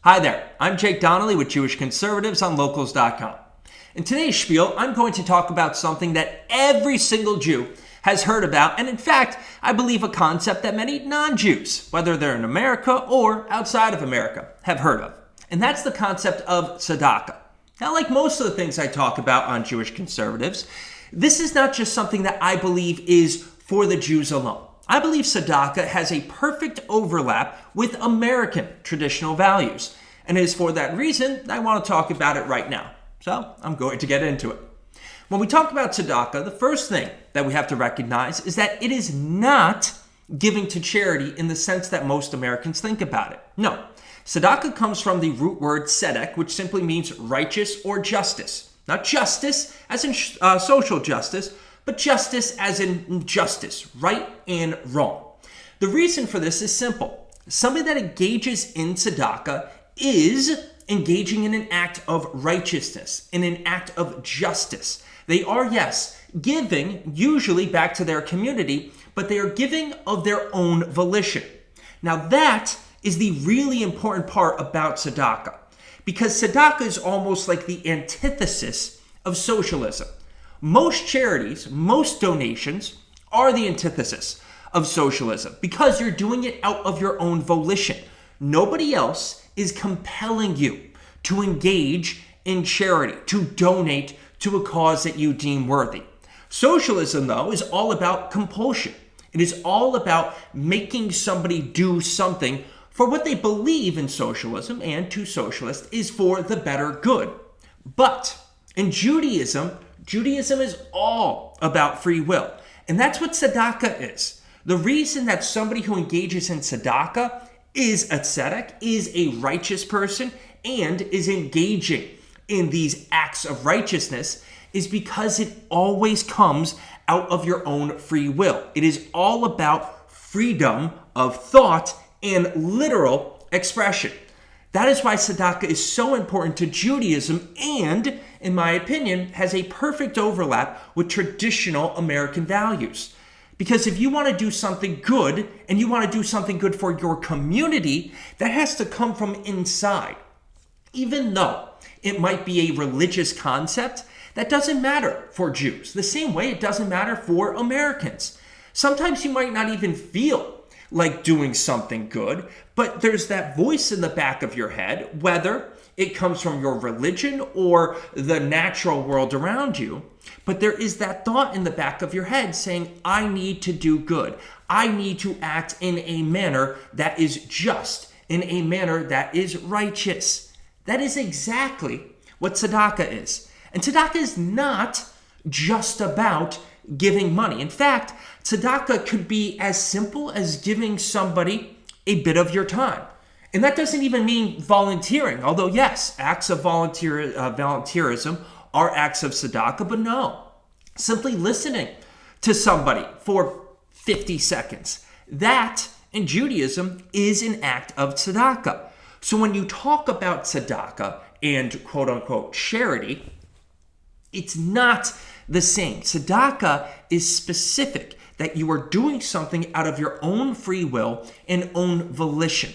Hi there, I'm Jake Donnelly with Jewish Conservatives on Locals.com. In today's spiel, I'm going to talk about something that every single Jew has heard about, and in fact, I believe a concept that many non-Jews, whether they're in America or outside of America, have heard of. And that's the concept of tzedakah. Now, like most of the things I talk about on Jewish Conservatives, this is not just something that I believe is for the Jews alone. I believe tzedakah has a perfect overlap with American traditional values. And it is for that reason I want to talk about it right now. So I'm going to get into it. When we talk about tzedakah, the first thing that we have to recognize is that it is not giving to charity in the sense that most Americans think about it. No, tzedakah comes from the root word tzedek, which simply means righteous or justice. Not justice as in social justice, but justice as in justice, right and wrong. The reason for this is simple. Somebody that engages in tzedakah is engaging in an act of righteousness, in an act of justice. They are, yes, giving usually back to their community, but they are giving of their own volition. Now that is the really important part about tzedakah, because tzedakah is almost like the antithesis of socialism. Most charities, most donations are the antithesis of socialism because you're doing it out of your own volition. Nobody else is compelling you to engage in charity, to donate to a cause that you deem worthy. Socialism, though, is all about compulsion. It is all about making somebody do something for what they believe in socialism, and to socialists is for the better good. But in Judaism is all about free will. And that's what tzedakah is. The reason that somebody who engages in tzedakah is a tzedek, is a righteous person, and is engaging in these acts of righteousness is because it always comes out of your own free will. It is all about freedom of thought and literal expression. That is why tzedakah is so important to Judaism and, in my opinion, has a perfect overlap with traditional American values. Because if you want to do something good, and you want to do something good for your community, that has to come from inside. Even though it might be a religious concept, that doesn't matter for Jews. The same way it doesn't matter for Americans. Sometimes you might not even feel like doing something good, but there's that voice in the back of your head, whether it comes from your religion or the natural world around you, but there is that thought in the back of your head saying, I need to do good. I need to act in a manner that is just, in a manner that is righteous. That is exactly what tzedakah is. And tzedakah is not just about giving money. In fact, tzedakah could be as simple as giving somebody a bit of your time. And that doesn't even mean volunteering, although yes, acts of volunteerism are acts of tzedakah, but no. Simply listening to somebody for 50 seconds. That, in Judaism, is an act of tzedakah. So when you talk about tzedakah and quote-unquote charity, it's not the same. Tzedakah is specific, that you are doing something out of your own free will and own volition.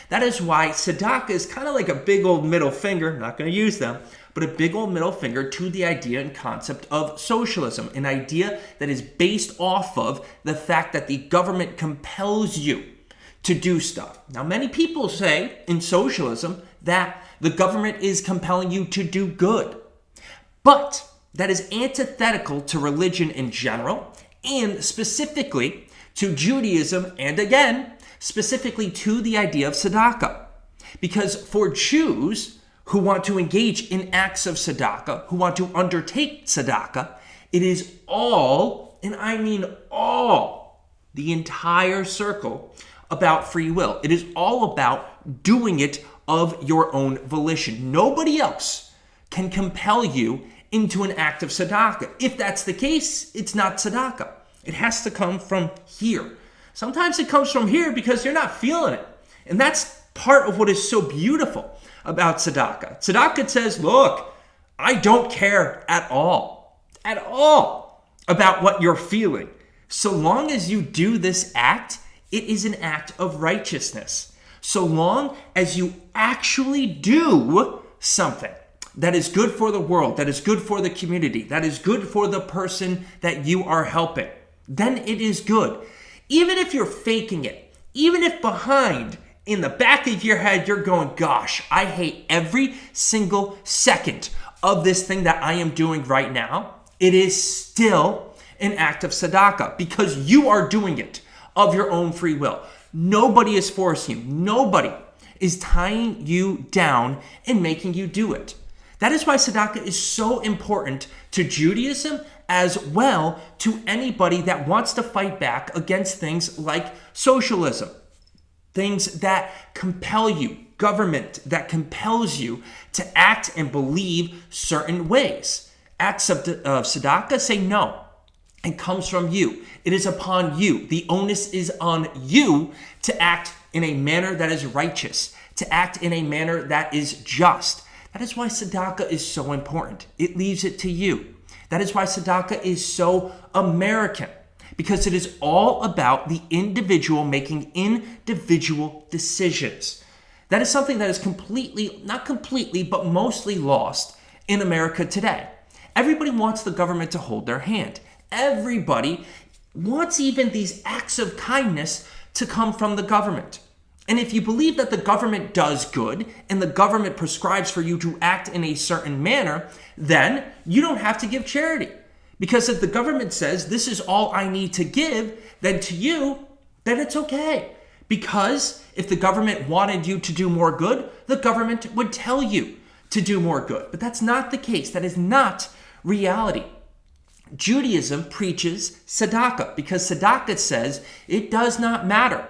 That is why tzedakah is kind of like a big old middle finger, not going to use them, but a big old middle finger to the idea and concept of socialism, an idea that is based off of the fact that the government compels you to do stuff. Now, many people say in socialism that the government is compelling you to do good, but that is antithetical to religion in general, and specifically to Judaism, and again, specifically to the idea of tzedakah. Because for Jews who want to engage in acts of tzedakah, who want to undertake tzedakah, it is all, and I mean all, the entire circle about free will. It is all about doing it of your own volition. Nobody else can compel you into an act of tzedakah. If that's the case, it's not tzedakah. It has to come from here. Sometimes it comes from here because you're not feeling it. And that's part of what is so beautiful about tzedakah. Tzedakah says, look, I don't care at all about what you're feeling. So long as you do this act, it is an act of righteousness. so long as you actually do something that is good for the world, that is good for the community, that is good for the person that you are helping, then it is good. Even if you're faking it, even if behind, in the back of your head, you're going, gosh, I hate every single second of this thing that I am doing right now, it is still an act of tzedakah because you are doing it of your own free will. Nobody is forcing you. Nobody is tying you down and making you do it. That is why tzedakah is so important to Judaism as well to anybody that wants to fight back against things like socialism, things that compel you, government that compels you to act and believe certain ways. Acts of tzedakah say no. It comes from you. It is upon you. The onus is on you to act in a manner that is righteous, to act in a manner that is just. That is why tzedakah is so important. It leaves it to you. That is why tzedakah is so American, because it is all about the individual making individual decisions. That is something that is completely, not completely, but mostly lost in America today. Everybody wants the government to hold their hand. Everybody wants even these acts of kindness to come from the government. And if you believe that the government does good and the government prescribes for you to act in a certain manner, then you don't have to give charity. Because if the government says, this is all I need to give, then to you, then it's okay. Because if the government wanted you to do more good, the government would tell you to do more good. But that's not the case. That is not reality. Judaism preaches tzedakah because tzedakah says it does not matter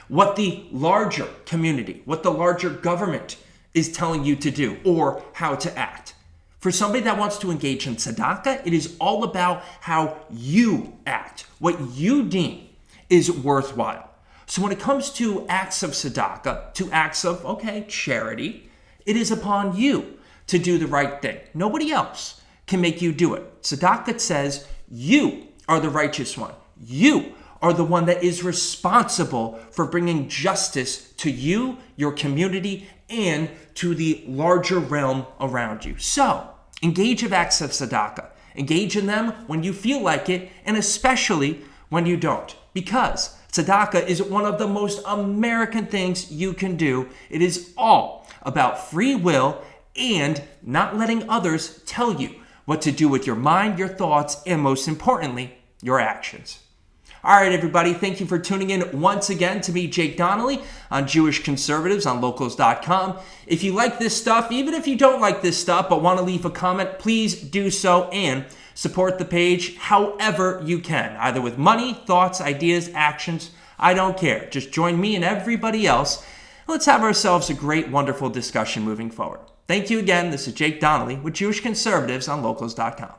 what the larger community, what the larger government is telling you to do or how to act. For somebody that wants to engage in tzedakah, it is all about how you act, what you deem is worthwhile. So when it comes to acts of tzedakah, to acts of, charity, it is upon you to do the right thing. Nobody else can make you do it. Tzedakah says you are the righteous one. You are the one that is responsible for bringing justice to you, your community, and to the larger realm around you. So, engage in acts of tzedakah. Engage in them when you feel like it, and especially when you don't. Because tzedakah is one of the most American things you can do. It is all about free will and not letting others tell you what to do with your mind, your thoughts, and most importantly, your actions. All right, everybody, thank you for tuning in once again to me, Jake Donnelly, on Jewish Conservatives on locals.com. If you like this stuff, even if you don't like this stuff but want to leave a comment, please do so and support the page however you can, either with money, thoughts, ideas, actions. I don't care. Just join me and everybody else. Let's have ourselves a great, wonderful discussion moving forward. Thank you again. This is Jake Donnelly with Jewish Conservatives on locals.com.